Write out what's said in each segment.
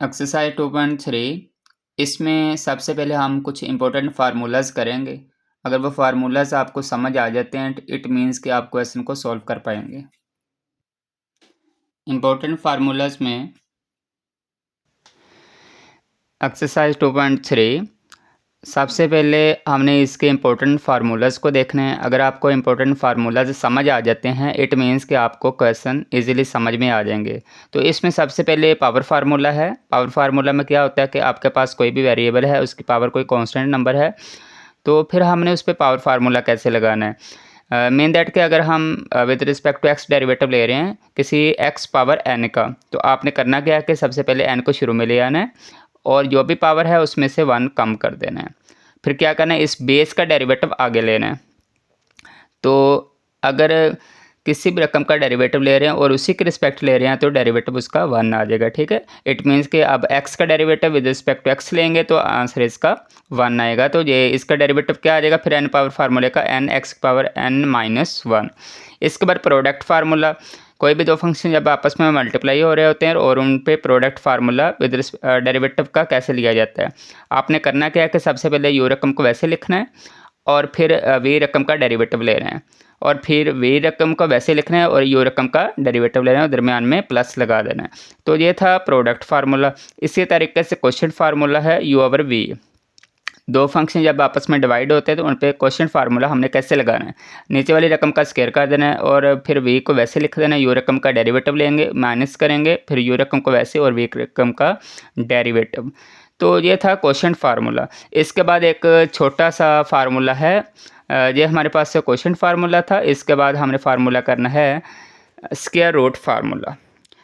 Exercise 2.3 इसमें सबसे पहले हम कुछ इम्पोर्टेंट फार्मूलाज़ करेंगे। अगर वो फार्मूलाज़ आपको समझ आ जाते हैं इट मीन्स कि आप क्वेश्चन को सॉल्व कर पाएंगे। इम्पोर्टेंट फार्मूलाज़ में एक्सरसाइज 2.3 सबसे पहले हमने इसके इम्पोर्टेंट फार्मूलाज़ को देखना है। अगर आपको इम्पोर्टेंट फार्मूलाज़ समझ आ जाते हैं इट मीन्स कि आपको क्वेश्चन इजीली समझ में आ जाएंगे। तो इसमें सबसे पहले पावर फार्मूला है। पावर फार्मूला में क्या होता है कि आपके पास कोई भी वेरिएबल है, उसकी पावर कोई कांस्टेंट नंबर है, तो फिर हमने उस पर पावर फार्मूला कैसे लगाना है। मेन दैट कि अगर हम with respect to x derivative ले रहे हैं किसी एक्स पावर एन का, तो आपने करना क्या है कि सबसे पहले एन को शुरू में ले आना है और जो भी पावर है उसमें से 1 कम कर देना है। फिर क्या करना है, इस बेस का डेरिवेटिव आगे लेना है। तो अगर किसी भी रकम का डेरिवेटिव ले रहे हैं और उसी के रिस्पेक्ट ले रहे हैं तो डेरिवेटिव उसका 1 आ जाएगा। ठीक है, इट मीन्स कि अब x का derivative with respect to x लेंगे तो आंसर इसका 1 आएगा। तो ये इसका डेरिवेटिव क्या आ जाएगा, फिर n पावर फार्मूले का n x power n minus 1। इसके बाद प्रोडक्ट फार्मूला, कोई भी दो फंक्शन जब आपस में मल्टीप्लाई हो रहे होते हैं और उन पे प्रोडक्ट फार्मूला विद डेरिवेटिव का कैसे लिया जाता है। आपने करना क्या है कि सबसे पहले यू रकम को वैसे लिखना है और फिर वी रकम का डेरिवेटिव ले रहे हैं और फिर वी रकम का वैसे लिखना है और यू रकम का डेरिवेटिव ले रहे हैं और दरमियान में प्लस लगा देना है। तो ये था प्रोडक्ट फार्मूला। इसी तरीके से क्वेश्चन फार्मूला है यू ओवर वी। दो फंक्शन जब आपस में डिवाइड होते हैं तो उन पर क्वेश्चन फार्मूला हमने कैसे लगाना है, नीचे वाली रकम का स्क्वायर कर देना है और फिर वी को वैसे लिख देना है, यू रकम का डेरिवेटिव लेंगे माइनस करेंगे, फिर यू रकम को वैसे और वी रकम का डेरिवेटिव। तो ये था क्वेश्चन फार्मूला। इसके बाद एक छोटा सा फार्मूला है, ये हमारे पास से क्वेश्चन फार्मूला था। इसके बाद हमने फार्मूला करना है square root formula.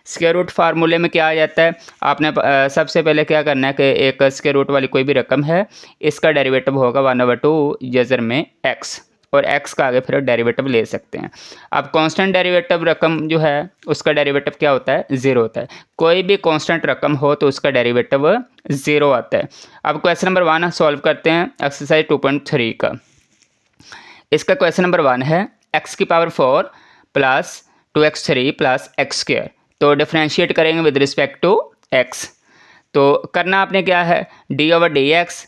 Square root फार्मूले में क्या आ जाता है, आपने सबसे पहले क्या करना है कि एक स्क्वायर रूट वाली कोई भी रकम है, इसका डेरिवेटिव होगा 1/2 जजर में x और x का आगे फिर डेरिवेटिव ले सकते हैं। अब कांस्टेंट डेरिवेटिव रकम जो है उसका डेरिवेटिव क्या होता है, 0 होता है। कोई भी कांस्टेंट रकम हो तो उसका डेरिवेटिव 0 आता है। अब क्वेश्चन नंबर 1 सॉल्व करते हैं एक्सरसाइज 2.3 का। इसका क्वेश्चन नंबर 1 है x की power 4 plus 2x3 plus x square. तो डिफ्रेंशिएट करेंगे विद रिस्पेक्ट टू x। तो करना आपने क्या है, D over D x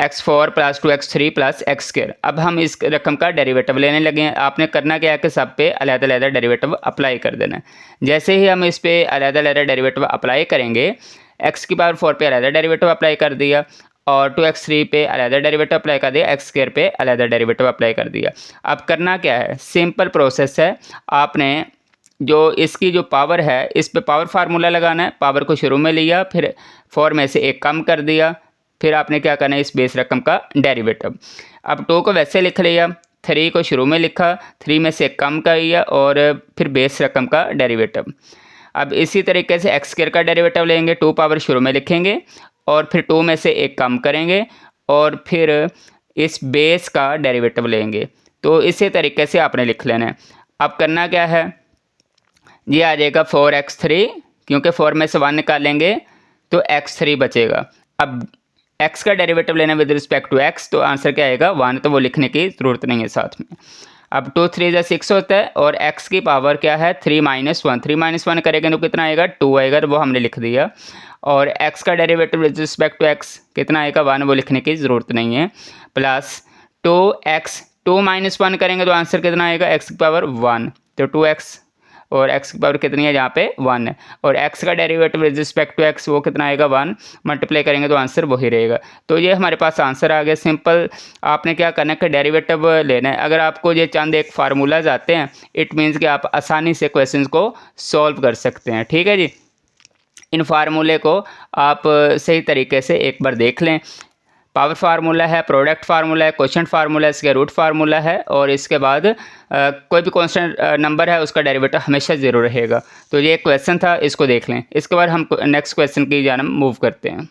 x4 plus 2x3 plus x square. अब हम इस रकम का डेरिवेटिव लेने लगे हैं। आपने करना क्या है कि सब पे अलग-अलग डेरिवेटिव अप्लाई कर देना है। जैसे ही हम इस पे अलग-अलग डेरिवेटिव अप्लाई करेंगे, x की पावर 4 पे अलग डेरिवेटिव अप्लाई कर दिया और 2x3 पे अलग डेरिवेटिव अप्लाई कर दिया, एक्स स्क्वायर पे अलग डेरिवेटिव अप्लाई कर दिया। अब करना क्या है, सिंपल प्रोसेस है। आपने जो इसकी जो पावर है इस पे पावर फार्मूला लगाना है। पावर को शुरू में लिया, फिर 4 में से 1 कम कर दिया, फिर आपने क्या करना है इस बेस रकम का डेरिवेटिव। अब 2 को वैसे लिख लिया, 3 को शुरू में लिखा, 3 में से 1 कम कर दिया और फिर बेस रकम का डेरिवेटिव। अब इसी तरीके से एक्स स्क्वायर का डेरिवेटिव लेंगे, 2 पावर शुरू में लिखेंगे और फिर 2 में से 1 कम करेंगे और फिर इस बेस का डेरिवेटिव लेंगे। तो इसी तरीके से आपने लिख लेना है। अब करना क्या है, ये आ जाएगा 4x3, क्योंकि 4 में से 1 निकालेंगे तो x3 बचेगा। अब x का डेरिवेटिव लेना विद रिस्पेक्ट टू x, तो आंसर क्या आएगा 1, तो वो लिखने की ज़रूरत नहीं है साथ में। अब 2 3 जा 6 होता है और x की पावर क्या है 3 - 1। 3 - 1 करेंगे तो कितना आएगा 2 आएगा, तो वो हमने लिख दिया। और x का derivative with respect to x कितना आएगा 1, वो लिखने की ज़रूरत नहीं है। प्लस 2x, 2 - 1 करेंगे तो आंसर कितना आएगा x की पावर 1, तो 2x और x की पावर कितनी है यहाँ पे 1 है। और x का derivative with respect to x वो कितना आएगा 1, मल्टीप्लाई करेंगे तो आंसर वही रहेगा। तो ये हमारे पास आंसर आ गया। सिंपल आपने क्या करना है कि डेरिवेटिव लेना है। अगर आपको ये चंद एक फार्मूलाज आते हैं इट मीन्स कि आप आसानी से क्वेश्चन को सॉल्व कर सकते हैं। ठीक है जी, इन फार्मूले को आप सही तरीके से एक बार देख लें। पावर फार्मूला है, प्रोडक्ट फार्मूला है, क्वेश्चन फार्मूला है, स्क्वायर रूट फार्मूला है और इसके बाद कोई भी कांस्टेंट नंबर है उसका डेरिवेटिव हमेशा 0 रहेगा। तो ये एक क्वेश्चन था, इसको देख लें। इसके बाद हम नेक्स्ट क्वेश्चन की जानब मूव करते हैं।